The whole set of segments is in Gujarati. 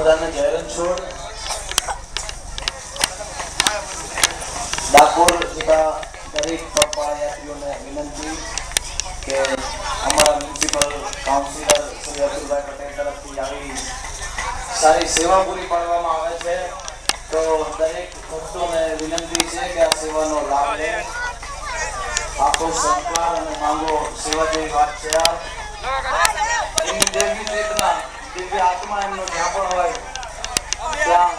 બધાને જય રણછોડ. ડાકોર જતા દરેક પગપાળા યાત્રીઓને વિનંતી કે અમારા મ્યુનિસિપલ કાઉન્સિલર શ્રી અતુલભાઈ પટેલ તરફથી આવી સારી સેવા પૂરી પાડવામાં આવે છે, તો દરેક ભક્તોને વિનંતી છે કે આ સેવાનો લાભ લે. આખો સંસ્કાર અને માંગો સેવા જેવી વાત છે. એની દેવી ચેતના, દિવ્ય આત્મા એમનો જ્યાં પણ હોય ત્યાં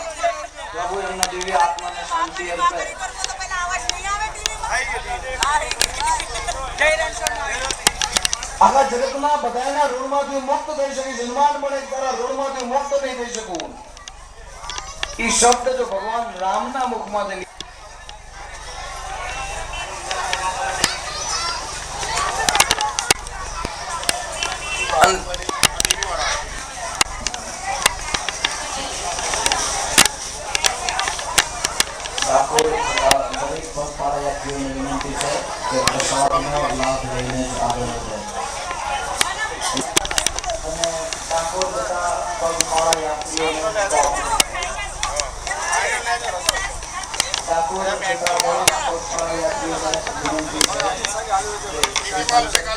પ્રભુ એમના દિવ્ય આત્માને શાંતિ આપે. આખા જગતના બધાના ઋણમાંથી મુક્ત થઈ શકે. જન્માન મળે તારા ઋણમાંથી મુક્ત નહીં થઈ શકું. એ શબ્દ જો ભગવાન રામના મુખમાંથી દરેક પગપાળા યાત્રીઓને વિનંતી છે કે પ્રસાદનો લાભ લઈને આગળ વધે. અને ડાકોર જતા પગપાળા યાત્રીઓને વિનંતી છે